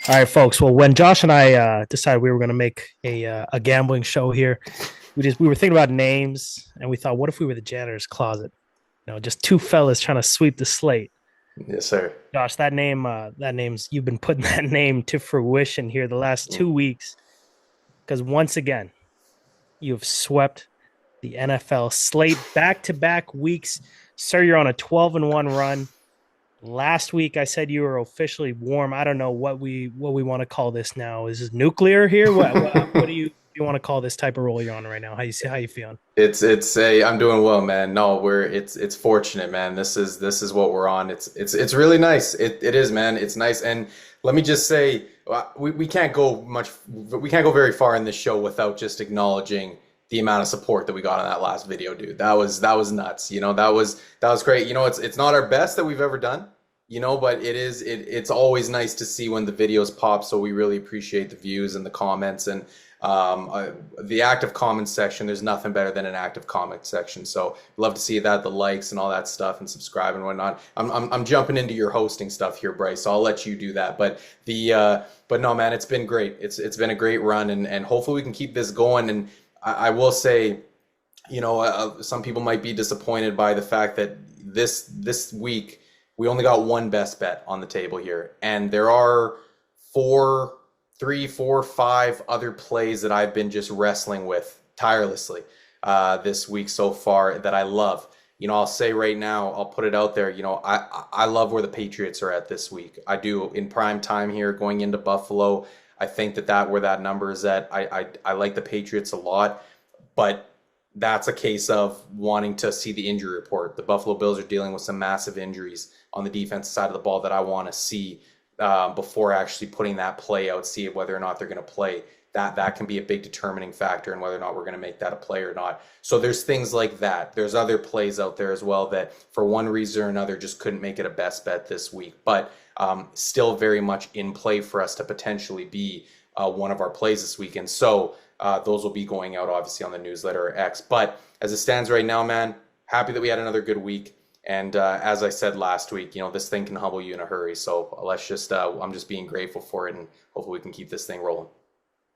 All right, folks. Well, when Josh and I decided we were going to make a gambling show here, we were thinking about names, and we thought, what if we were the janitor's closet? Just two fellas trying to sweep the slate. Yes, sir. Josh, that name's you've been putting that name to fruition here the last 2 weeks because once again you've swept the NFL slate back to back weeks, sir. You're on a 12-1 run. Last week I said you were officially warm. I don't know what we want to call this now. Is this nuclear here? What do you want to call this type of role you're on right now? How you feeling? It's I'm doing well, man. No, it's fortunate, man. This is what we're on. It's really nice. It is, man. It's nice. And let me just say, we can't go very far in this show without just acknowledging the amount of support that we got on that last video, dude. That was nuts. That was great. It's not our best that we've ever done, but it's always nice to see when the videos pop. So we really appreciate the views and the comments and the active comments section. There's nothing better than an active comment section. So love to see that, the likes and all that stuff, and subscribe and whatnot. I'm jumping into your hosting stuff here, Bryce. So I'll let you do that. But no, man, it's been great. It's been a great run, and hopefully we can keep this going. And I will say, some people might be disappointed by the fact that this week we only got one best bet on the table here, and there are three, four, five other plays that I've been just wrestling with tirelessly this week so far that I love. I'll say right now, I'll put it out there. I love where the Patriots are at this week. I do, in prime time here, going into Buffalo. I think that where that number is at, I like the Patriots a lot, but that's a case of wanting to see the injury report. The Buffalo Bills are dealing with some massive injuries on the defensive side of the ball that I want to see before actually putting that play out, see whether or not they're going to play. That can be a big determining factor in whether or not we're going to make that a play or not. So there's things like that. There's other plays out there as well that for one reason or another just couldn't make it a best bet this week, but still very much in play for us to potentially be one of our plays this weekend. So those will be going out obviously on the newsletter or X. But as it stands right now, man, happy that we had another good week. And as I said last week, this thing can humble you in a hurry. So I'm just being grateful for it, and hopefully we can keep this thing rolling.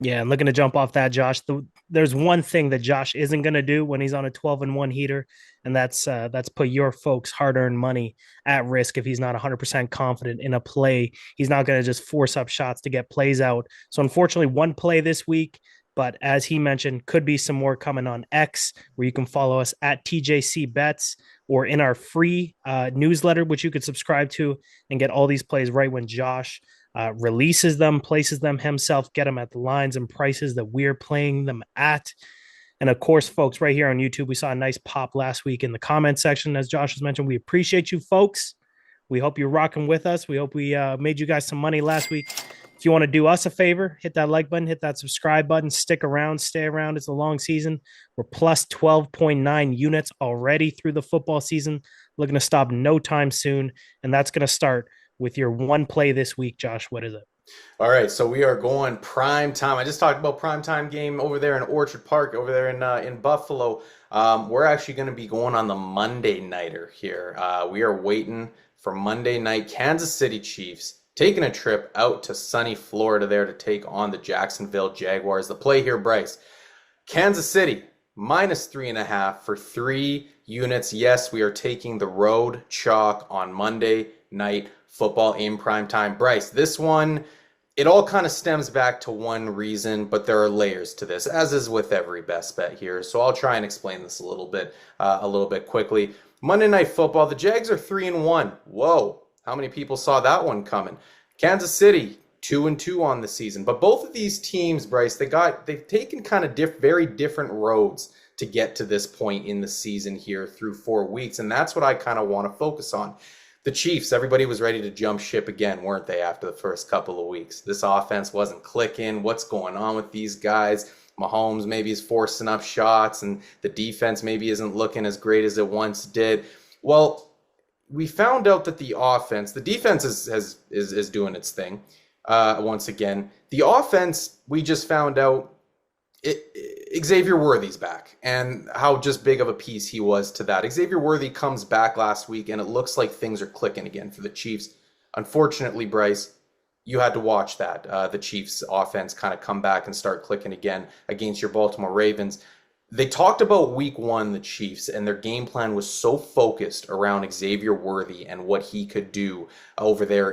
Yeah, and looking to jump off that, Josh. There's one thing that Josh isn't going to do when he's on a 12-1 heater, and that's put your folks' hard-earned money at risk if he's not 100% confident in a play. He's not going to just force up shots to get plays out. So unfortunately, one play this week, but as he mentioned, could be some more coming on X, where you can follow us at TJC Bets or in our free newsletter, which you could subscribe to and get all these plays right when Josh releases them, places them himself, get them at the lines and prices that we're playing them at. And of course, folks, right here on YouTube, we saw a nice pop last week in the comment section. As Josh has mentioned, we appreciate you folks. We hope you're rocking with us. We hope we made you guys some money last week. If you want to do us a favor, hit that like button, hit that subscribe button, stick around, stay around. It's a long season. We're plus 12.9 units already through the football season. Looking to stop no time soon. And that's going to start with your one play this week, Josh. What is it? All right, so we are going prime time. I just talked about prime time game over there in Orchard Park, over there in Buffalo. We're actually going to be going on the Monday nighter here. We are waiting for Monday night Kansas City Chiefs taking a trip out to sunny Florida there to take on the Jacksonville Jaguars. The play here, Bryce. Kansas City minus 3.5 for 3 units. Yes, we are taking the road chalk on Monday night football in prime time. Bryce, this one, it all kind of stems back to one reason, but there are layers to this, as is with every best bet here. So I'll try and explain this a little bit quickly. Monday Night Football, the Jags are 3-1. Whoa, how many people saw that one coming? Kansas City 2-2 on the season, but both of these teams, Bryce, they've taken kind of very different roads to get to this point in the season here through 4 weeks, and that's what I kind of want to focus on. The Chiefs, everybody was ready to jump ship again, weren't they, after the first couple of weeks? This offense wasn't clicking. What's going on with these guys? Mahomes maybe is forcing up shots, and the defense maybe isn't looking as great as it once did. Well, we found out that the defense is doing its thing once again. The offense, we just found out, Xavier Worthy's back, and how just big of a piece he was to that. Xavier Worthy comes back last week, and it looks like things are clicking again for the Chiefs. Unfortunately, Bryce, you had to watch that. The Chiefs offense kind of come back and start clicking again against your Baltimore Ravens. They talked about week one, the Chiefs, and their game plan was so focused around Xavier Worthy and what he could do over there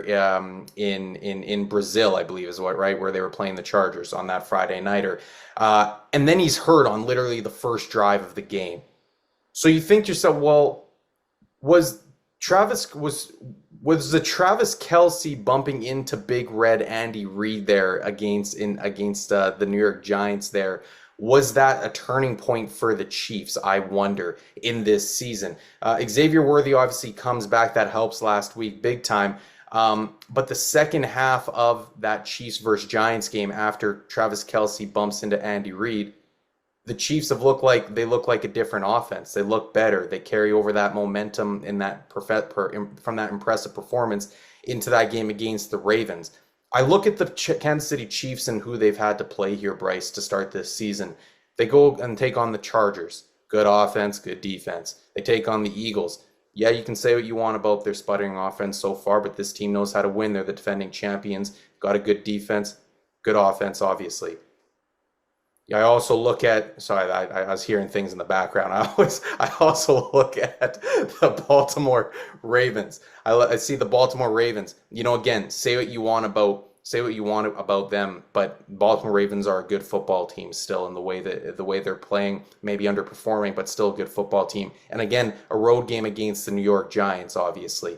in Brazil, I believe is what, right, where they were playing the Chargers on that Friday nighter. And then he's hurt on literally the first drive of the game. So you think to yourself, well, was the Travis Kelce bumping into Big Red Andy Reid there against the New York Giants there? Was that a turning point for the Chiefs, I wonder, in this season? Xavier Worthy obviously comes back. That helps last week big time. But the second half of that Chiefs versus Giants game after Travis Kelce bumps into Andy Reid, the Chiefs look like a different offense. They look better. They carry over that momentum in that from that impressive performance into that game against the Ravens. I look at the Kansas City Chiefs and who they've had to play here, Bryce, to start this season. They go and take on the Chargers. Good offense, good defense. They take on the Eagles. Yeah, you can say what you want about their sputtering offense so far, but this team knows how to win. They're the defending champions. Got a good defense, good offense, obviously. I also look at, sorry, I was hearing things in the background. I also look at the Baltimore Ravens. I see the Baltimore Ravens. Again, say what you want about them, but Baltimore Ravens are a good football team still in the way they're playing, maybe underperforming, but still a good football team. And again, a road game against the New York Giants, obviously.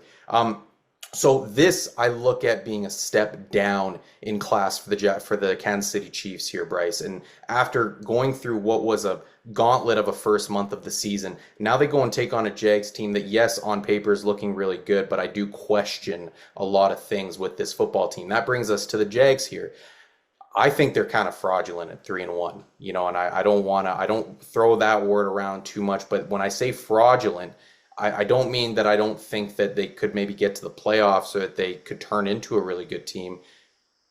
So this I look at being a step down in class for the Kansas City Chiefs here, Bryce. And after going through what was a gauntlet of a first month of the season, now they go and take on a Jags team that, yes, on paper is looking really good, but I do question a lot of things with this football team. That brings us to the Jags here. I think they're kind of fraudulent at 3-1, and I don't throw that word around too much, but when I say fraudulent, I don't mean that I don't think that they could maybe get to the playoffs or that they could turn into a really good team.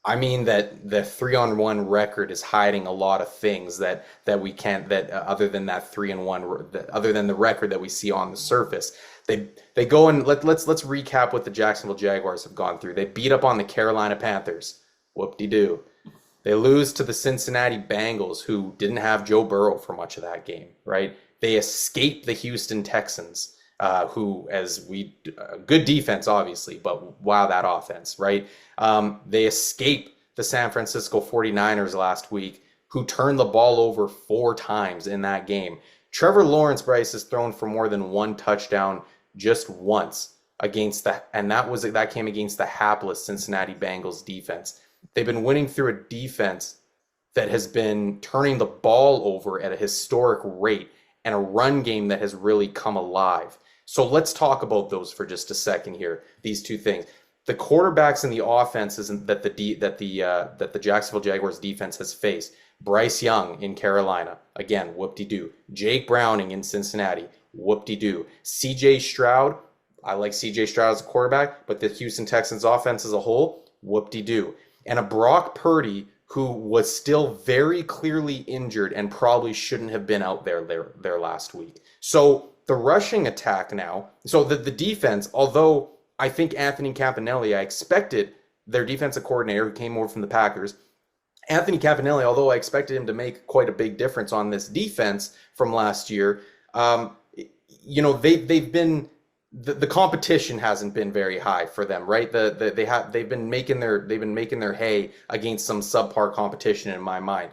I mean that the 3-1 record is hiding a lot of things that we can't, other than that 3-1, other than the record that we see on the surface. They go and let's recap what the Jacksonville Jaguars have gone through. They beat up on the Carolina Panthers. Whoop-de-doo. They lose to the Cincinnati Bengals, who didn't have Joe Burrow for much of that game, right? They escape the Houston Texans. Good defense, obviously, but wow, that offense, right? They escaped the San Francisco 49ers last week, who turned the ball over 4 times in that game. Trevor Lawrence, Bryce, has thrown for more than 1 touchdown just once and that came against the hapless Cincinnati Bengals defense. They've been winning through a defense that has been turning the ball over at a historic rate and a run game that has really come alive. So let's talk about those for just a second here. These two things: the quarterbacks and the offenses that the Jacksonville Jaguars defense has faced. Bryce Young in Carolina, again, whoop-de-doo. Jake Browning in Cincinnati, whoop-de-doo. C.J. Stroud, I like C.J. Stroud as a quarterback, but the Houston Texans offense as a whole, whoop-de-doo. And a Brock Purdy who was still very clearly injured and probably shouldn't have been out there last week. So the rushing attack now, so the defense, although I think Anthony Campanelli, I expected their defensive coordinator who came over from the Packers, Anthony Campanelli, although I expected him to make quite a big difference on this defense from last year, they've been, the competition hasn't been very high for them, right? They've been making their hay against some subpar competition in my mind.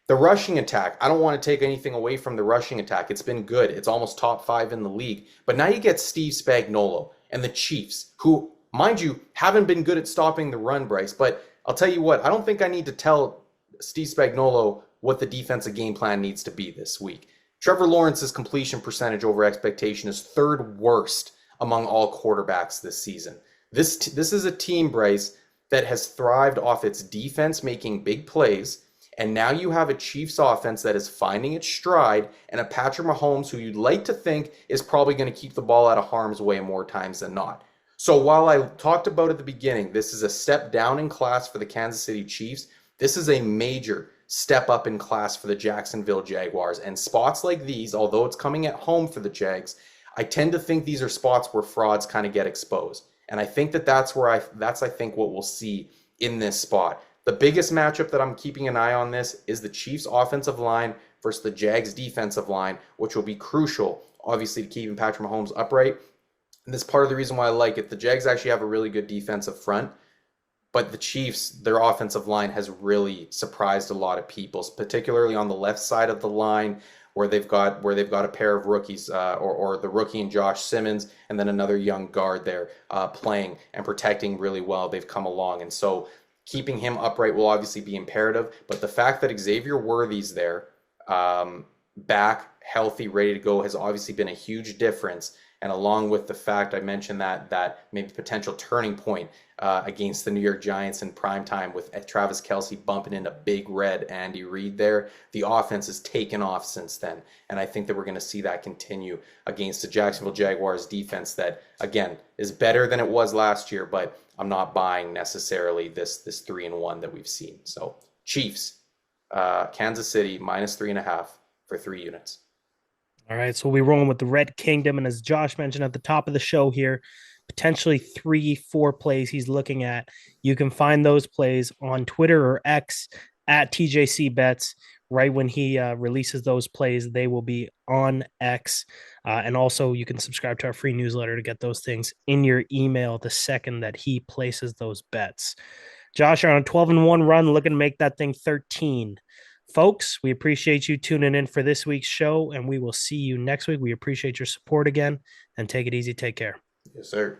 The rushing attack, I don't want to take anything away from the rushing attack. It's been good. It's almost top 5 in the league. But now you get Steve Spagnuolo and the Chiefs, who, mind you, haven't been good at stopping the run, Bryce. But I'll tell you what, I don't think I need to tell Steve Spagnuolo what the defensive game plan needs to be this week. Trevor Lawrence's completion percentage over expectation is 3rd worst among all quarterbacks this season. This is a team, Bryce, that has thrived off its defense making big plays. And now you have a Chiefs offense that is finding its stride and a Patrick Mahomes who you'd like to think is probably going to keep the ball out of harm's way more times than not. So while I talked about at the beginning, this is a step down in class for the Kansas City Chiefs, this is a major step up in class for the Jacksonville Jaguars. And spots like these, although it's coming at home for the Jags, I tend to think these are spots where frauds kind of get exposed. And I think that's I think what we'll see in this spot. The biggest matchup that I'm keeping an eye on this is the Chiefs offensive line versus the Jags defensive line, which will be crucial, obviously, to keeping Patrick Mahomes upright. And that's part of the reason why I like it. The Jags actually have a really good defensive front, but the Chiefs, their offensive line has really surprised a lot of people, particularly on the left side of the line, where they've got a pair of rookies, or the rookie and Josh Simmons, and then another young guard there playing and protecting really well. They've come along, and so keeping him upright will obviously be imperative. But the fact that Xavier Worthy's there, back, healthy, ready to go, has obviously been a huge difference. And along with the fact I mentioned that maybe potential turning point against the New York Giants in prime time with Travis Kelce bumping into Big Red Andy Reid there, the offense has taken off since then. And I think that we're going to see that continue against the Jacksonville Jaguars defense that, again, is better than it was last year, but I'm not buying necessarily this 3-1 that we've seen. So Chiefs, Kansas City -3.5 for 3 units. All right, so we'll be rolling with the Red Kingdom, and as Josh mentioned at the top of the show here, potentially 3-4 plays he's looking at. You can find those plays on Twitter or X at TJC Bets. Right when he releases those plays, they will be on X. And also, you can subscribe to our free newsletter to get those things in your email the second that he places those bets. Josh, you're on a 12-1 run, looking to make that thing 13. Folks, we appreciate you tuning in for this week's show, and we will see you next week. We appreciate your support again, and take it easy. Take care. Yes, sir.